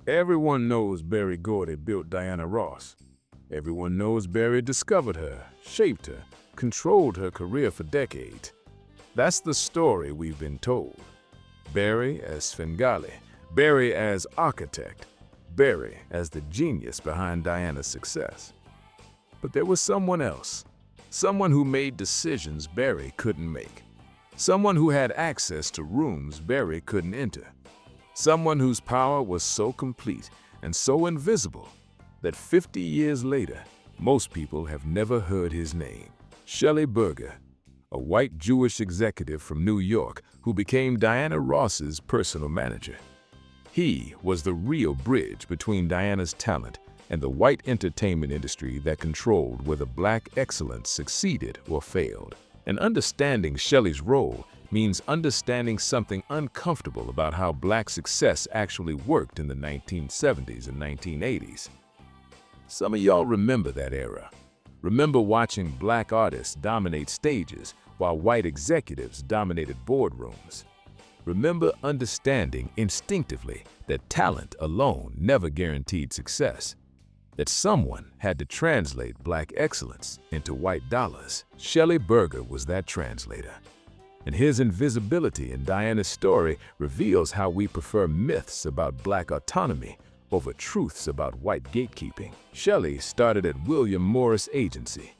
Everyone knows Berry Gordy built Diana Ross. Everyone knows Berry discovered her, shaped her, controlled her career for decades. That's the story we've been told. Berry as Svengali, Berry as architect, Berry as the genius behind Diana's success. But there was someone else, someone who made decisions Berry couldn't make, someone who had access to rooms Berry couldn't enter, someone whose power was so complete and so invisible that 50 years later, most people have never heard his name. Shelly Berger, a white Jewish executive from New York who became Diana Ross's personal manager. He was the real bridge between Diana's talent and the white entertainment industry that controlled whether black excellence succeeded or failed. And understanding Shelly's role means understanding something uncomfortable about how black success actually worked in the 1970s and 1980s. Some of y'all remember that era. Remember watching black artists dominate stages while white executives dominated boardrooms. Remember understanding instinctively that talent alone never guaranteed success, that someone had to translate black excellence into white dollars. Shelly Berger was that translator. And his invisibility in Diana's story reveals how we prefer myths about black autonomy over truths about white gatekeeping. Shelly started at William Morris Agency,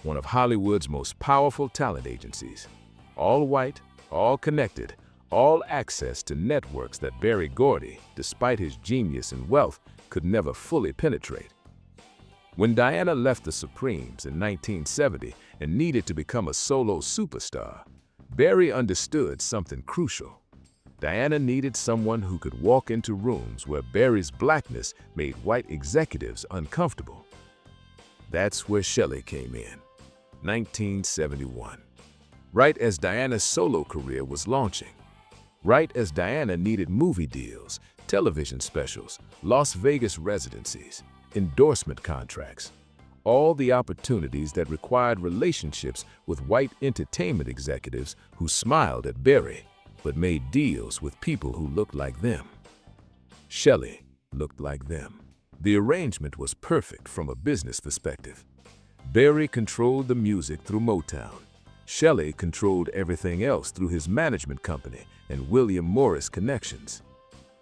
one of Hollywood's most powerful talent agencies. All white, all connected, all access to networks that Berry Gordy, despite his genius and wealth, could never fully penetrate. When Diana left the Supremes in 1970 and needed to become a solo superstar, Berry understood something crucial. Diana needed someone who could walk into rooms where Berry's blackness made white executives uncomfortable. That's where Shelly came in, 1971. Right as Diana's solo career was launching. Right as Diana needed movie deals, television specials, Las Vegas residencies, endorsement contracts, all the opportunities that required relationships with white entertainment executives who smiled at Berry but made deals with people who looked like them. Shelly looked like them. The arrangement was perfect from a business perspective. Berry controlled the music through Motown. Shelly controlled everything else through his management company and William Morris connections.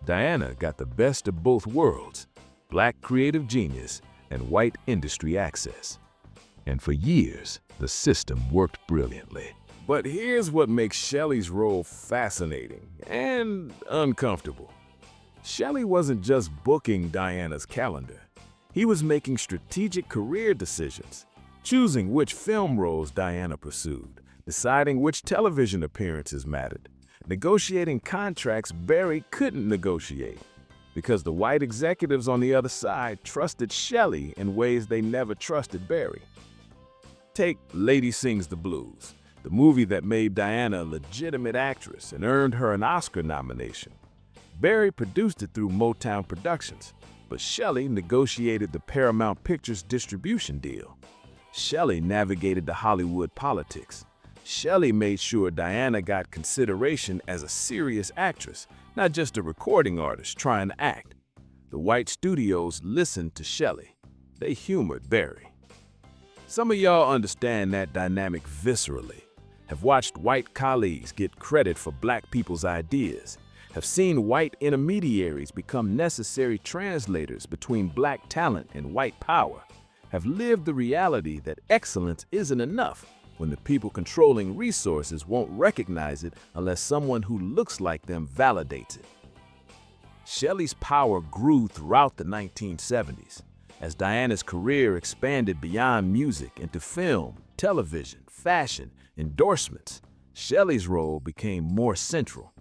Diana got the best of both worlds, black creative genius and white industry access. And for years, the system worked brilliantly. But here's what makes Shelly's role fascinating and uncomfortable. Shelly wasn't just booking Diana's calendar. He was making strategic career decisions, choosing which film roles Diana pursued, deciding which television appearances mattered, negotiating contracts Berry couldn't negotiate, because the white executives on the other side trusted Shelly in ways they never trusted Berry. Take Lady Sings the Blues, the movie that made Diana a legitimate actress and earned her an Oscar nomination. Berry produced it through Motown Productions, but Shelly negotiated the Paramount Pictures distribution deal. Shelly navigated the Hollywood politics. Shelly made sure Diana got consideration as a serious actress, not just a recording artist trying to act. The white studios listened to Shelly. They humored Berry. Some of y'all understand that dynamic viscerally, have watched white colleagues get credit for black people's ideas, have seen white intermediaries become necessary translators between black talent and white power, have lived the reality that excellence isn't enough when the people controlling resources won't recognize it unless someone who looks like them validates it. Shelly's power grew throughout the 1970s as Diana's career expanded beyond music into film, television, fashion, endorsements. Shelly's role became more central.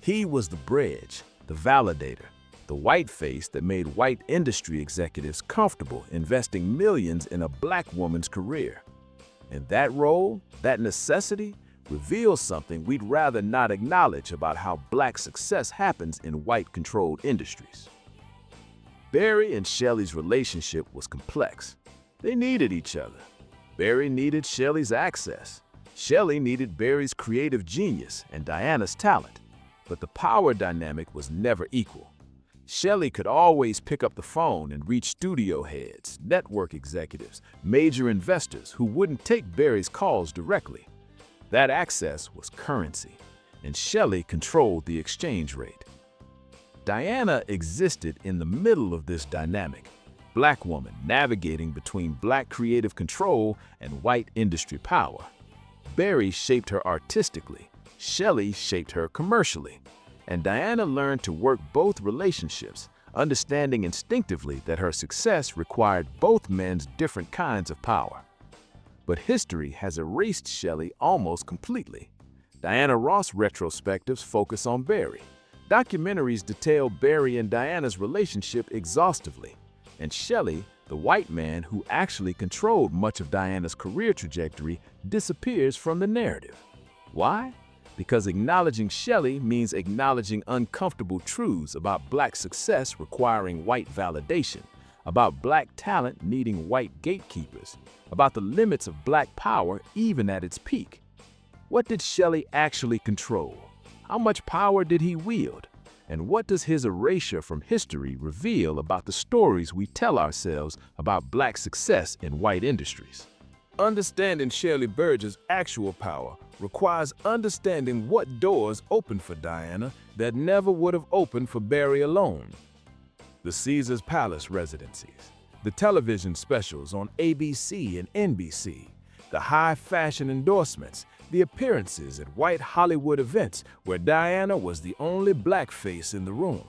He was the bridge, the validator, the white face that made white industry executives comfortable investing millions in a black woman's career. And that role, that necessity, reveals something we'd rather not acknowledge about how black success happens in white-controlled industries. Berry and Shelly's relationship was complex. They needed each other. Berry needed Shelly's access. Shelly needed Berry's creative genius and Diana's talent. But the power dynamic was never equal. Shelly could always pick up the phone and reach studio heads, network executives, major investors who wouldn't take Berry's calls directly. That access was currency, and Shelly controlled the exchange rate. Diana existed in the middle of this dynamic, black woman navigating between black creative control and white industry power. Berry shaped her artistically, Shelly shaped her commercially, and Diana learned to work both relationships, understanding instinctively that her success required both men's different kinds of power. But history has erased Shelly almost completely. Diana Ross retrospectives focus on Berry. Documentaries detail Berry and Diana's relationship exhaustively, and Shelly, the white man who actually controlled much of Diana's career trajectory, disappears from the narrative. Why? Because acknowledging Shelly means acknowledging uncomfortable truths about black success requiring white validation, about black talent needing white gatekeepers, about the limits of black power even at its peak. What did Shelly actually control? How much power did he wield? And what does his erasure from history reveal about the stories we tell ourselves about black success in white industries? Understanding Shelly Berger's actual power requires understanding what doors opened for Diana that never would have opened for Berry alone. The Caesar's Palace residencies, the television specials on ABC and NBC, the high-fashion endorsements, the appearances at white Hollywood events where Diana was the only black face in the room.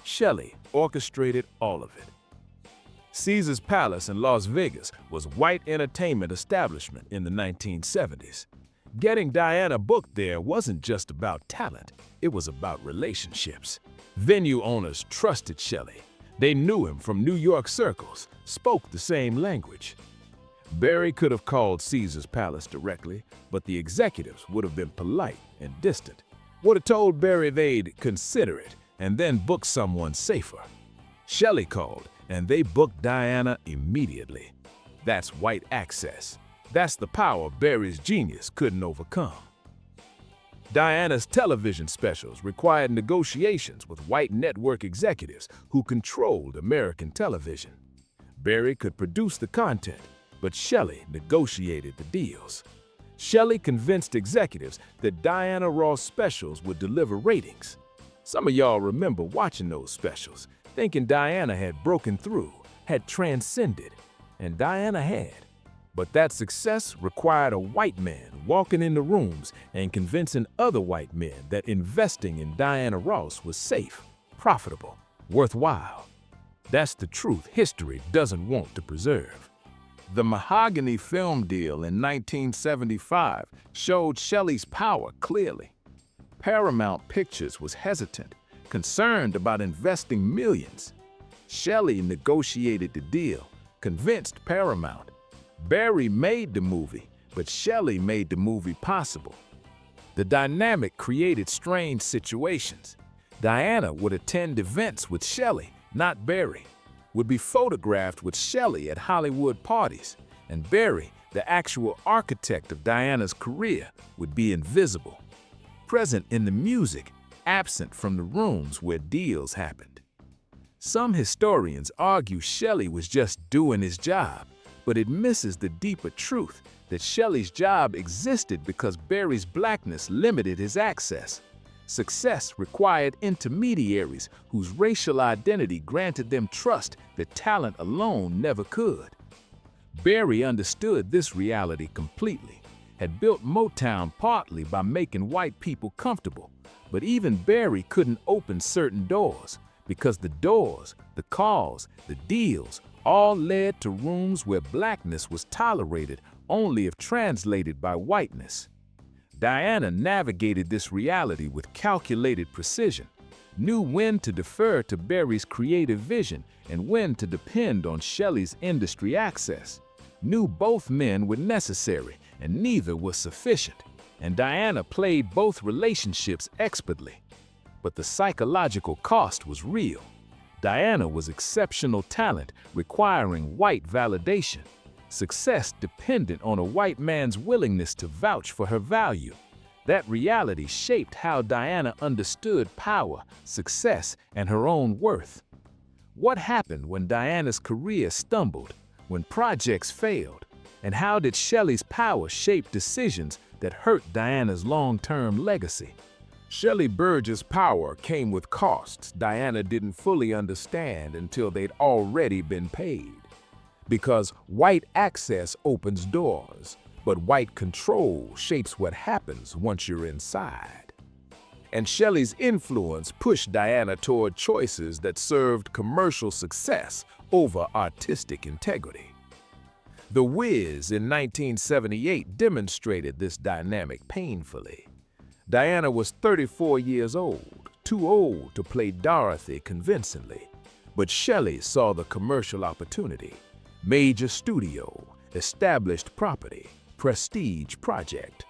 Shelly orchestrated all of it. Caesar's Palace in Las Vegas was white entertainment establishment in the 1970s. Getting Diana booked there wasn't just about talent, it was about relationships. Venue owners trusted Shelly. They knew him from New York circles, spoke the same language. Berry could have called Caesar's Palace directly, but the executives would have been polite and distant. Would have told Berry they'd consider it and then book someone safer. Shelly called, and they booked Diana immediately. That's white access. That's the power Berry's genius couldn't overcome. Diana's television specials required negotiations with white network executives who controlled American television. Berry could produce the content, but Shelly negotiated the deals. Shelly convinced executives that Diana Ross specials would deliver ratings. Some of y'all remember watching those specials, thinking Diana had broken through, had transcended, and Diana had. But that success required a white man walking in the rooms and convincing other white men that investing in Diana Ross was safe, profitable, worthwhile. That's the truth history doesn't want to preserve. The Mahogany film deal in 1975 showed Shelly's power clearly. Paramount Pictures was hesitant, concerned about investing millions. Shelly negotiated the deal, convinced Paramount. Berry made the movie, but Shelly made the movie possible. The dynamic created strange situations. Diana would attend events with Shelly, not Berry, would be photographed with Shelly at Hollywood parties, and Berry, the actual architect of Diana's career, would be invisible, present in the music, absent from the rooms where deals happened. Some historians argue Shelly was just doing his job, but it misses the deeper truth that Shelly's job existed because Berry's blackness limited his access. Success required intermediaries whose racial identity granted them trust that talent alone never could. Berry understood this reality completely, had built Motown partly by making white people comfortable, but even Berry couldn't open certain doors because the doors, the calls, the deals all led to rooms where blackness was tolerated only if translated by whiteness. Diana navigated this reality with calculated precision, knew when to defer to Berry's creative vision and when to depend on Shelly's industry access, knew both men were necessary and neither was sufficient, and Diana played both relationships expertly. But the psychological cost was real. Diana was exceptional talent requiring white validation. Success dependent on a white man's willingness to vouch for her value. That reality shaped how Diana understood power, success, and her own worth. What happened when Diana's career stumbled, when projects failed, and how did Shelly's power shape decisions that hurt Diana's long-term legacy? Shelly Berger's power came with costs Diana didn't fully understand until they'd already been paid. Because white access opens doors, but white control shapes what happens once you're inside. And Shelly's influence pushed Diana toward choices that served commercial success over artistic integrity. The Wiz in 1978 demonstrated this dynamic painfully. Diana was 34 years old, too old to play Dorothy convincingly. But Shelly saw the commercial opportunity. Major studio, established property, prestige project.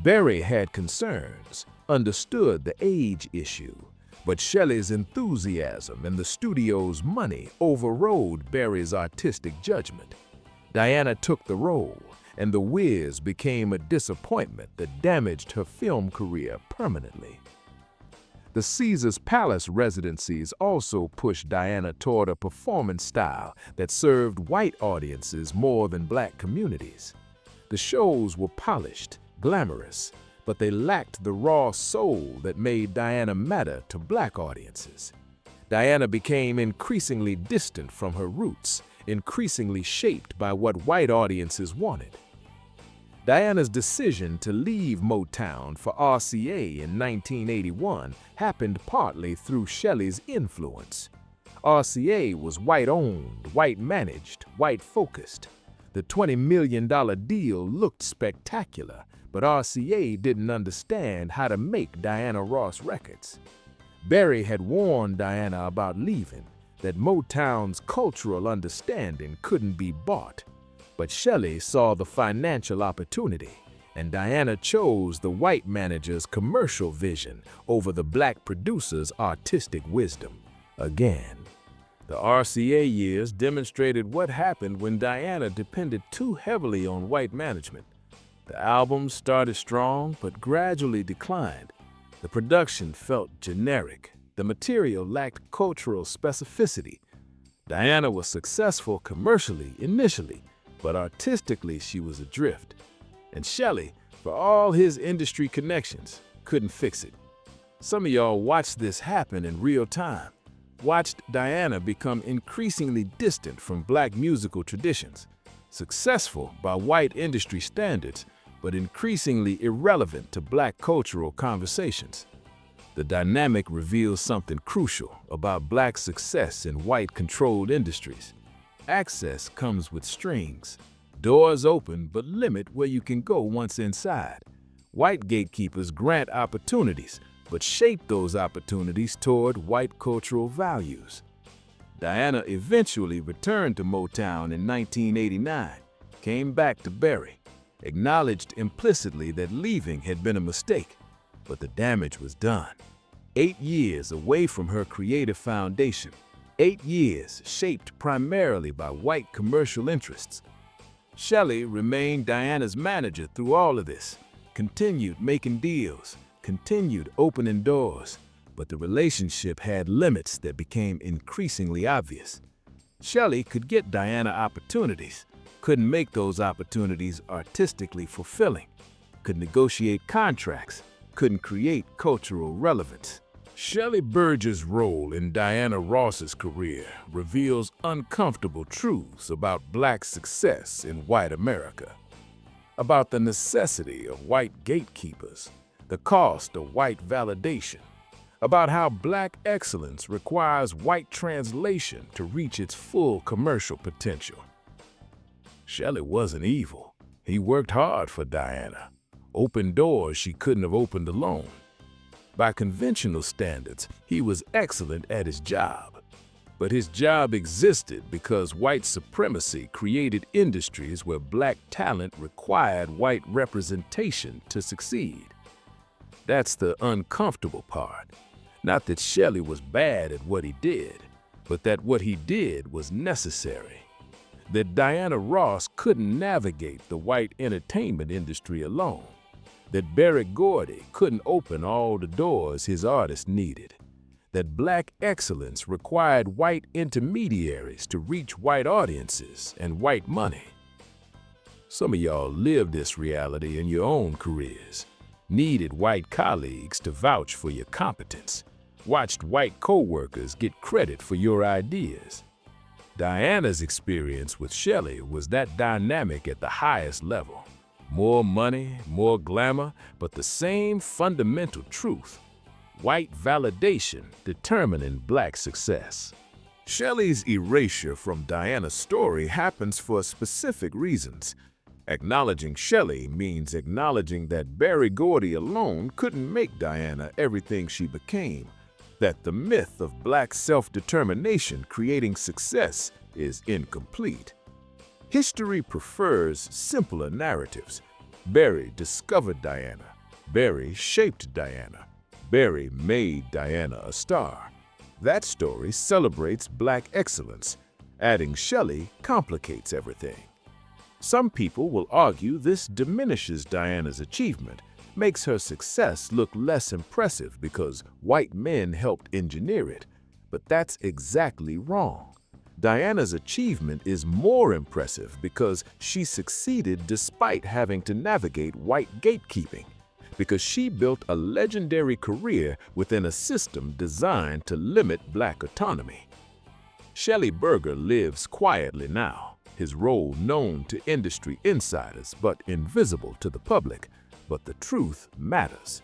Berry had concerns, understood the age issue, but Shelly's enthusiasm and the studio's money overrode Berry's artistic judgment. Diana took the role, and The Wiz became a disappointment that damaged her film career permanently. The Caesars Palace residencies also pushed Diana toward a performance style that served white audiences more than black communities. The shows were polished, glamorous, but they lacked the raw soul that made Diana matter to black audiences. Diana became increasingly distant from her roots, increasingly shaped by what white audiences wanted. Diana's decision to leave Motown for RCA in 1981 happened partly through Shelly's influence. RCA was white-owned, white-managed, white-focused. The $20 million deal looked spectacular, but RCA didn't understand how to make Diana Ross records. Berry had warned Diana about leaving, that Motown's cultural understanding couldn't be bought. But Shelly saw the financial opportunity, and Diana chose the white manager's commercial vision over the black producer's artistic wisdom. Again, the RCA years demonstrated what happened when Diana depended too heavily on white management. The albums started strong but gradually declined. The production felt generic. The material lacked cultural specificity. Diana was successful commercially initially, but artistically she was adrift. And Shelly, for all his industry connections, couldn't fix it. Some of y'all watched this happen in real time. Watched Diana become increasingly distant from black musical traditions, successful by white industry standards, but increasingly irrelevant to black cultural conversations. The dynamic reveals something crucial about black success in white-controlled industries. Access comes with strings. Doors open but limit where you can go once inside. White gatekeepers grant opportunities, but shape those opportunities toward white cultural values. Diana eventually returned to Motown in 1989, came back to Berry, acknowledged implicitly that leaving had been a mistake, but the damage was done. 8 years away from her creative foundation, 8 years shaped primarily by white commercial interests. Shelly remained Diana's manager through all of this, continued making deals, continued opening doors, but the relationship had limits that became increasingly obvious. Shelly could get Diana opportunities, couldn't make those opportunities artistically fulfilling, could negotiate contracts, couldn't create cultural relevance. Shelly Berger's role in Diana Ross's career reveals uncomfortable truths about black success in white America, about the necessity of white gatekeepers, the cost of white validation, about how black excellence requires white translation to reach its full commercial potential. Shelly wasn't evil. He worked hard for Diana, opened doors she couldn't have opened alone. By conventional standards, he was excellent at his job. But his job existed because white supremacy created industries where black talent required white representation to succeed. That's the uncomfortable part. Not that Shelly was bad at what he did, but that what he did was necessary. That Diana Ross couldn't navigate the white entertainment industry alone. that Berry Gordy couldn't open all the doors his artist needed, that black excellence required white intermediaries to reach white audiences and white money. Some of y'all lived this reality in your own careers, needed white colleagues to vouch for your competence, watched white co-workers get credit for your ideas. Diana's experience with Shelly was that dynamic at the highest level. More money, more glamour, but the same fundamental truth: white validation determining black success. Shelly's erasure from Diana's story happens for specific reasons. Acknowledging Shelly means acknowledging that Berry Gordy alone couldn't make Diana everything she became, that the myth of black self-determination creating success is incomplete. History prefers simpler narratives. Berry discovered Diana. Berry shaped Diana. Berry made Diana a star. That story celebrates black excellence. Adding Shelly complicates everything. Some people will argue this diminishes Diana's achievement, makes her success look less impressive because white men helped engineer it. But that's exactly wrong. Diana's achievement is more impressive because she succeeded despite having to navigate white gatekeeping, because she built a legendary career within a system designed to limit black autonomy. Shelly Berger lives quietly now, his role known to industry insiders but invisible to the public. But the truth matters.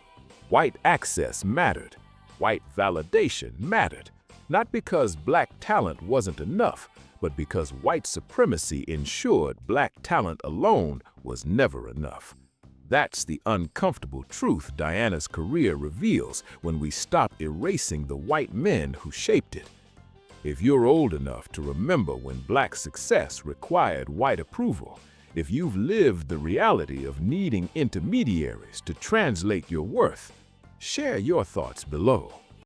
White access mattered. White validation mattered. Not because black talent wasn't enough, but because white supremacy ensured black talent alone was never enough. That's the uncomfortable truth Diana's career reveals when we stop erasing the white men who shaped it. If you're old enough to remember when black success required white approval, if you've lived the reality of needing intermediaries to translate your worth, share your thoughts below.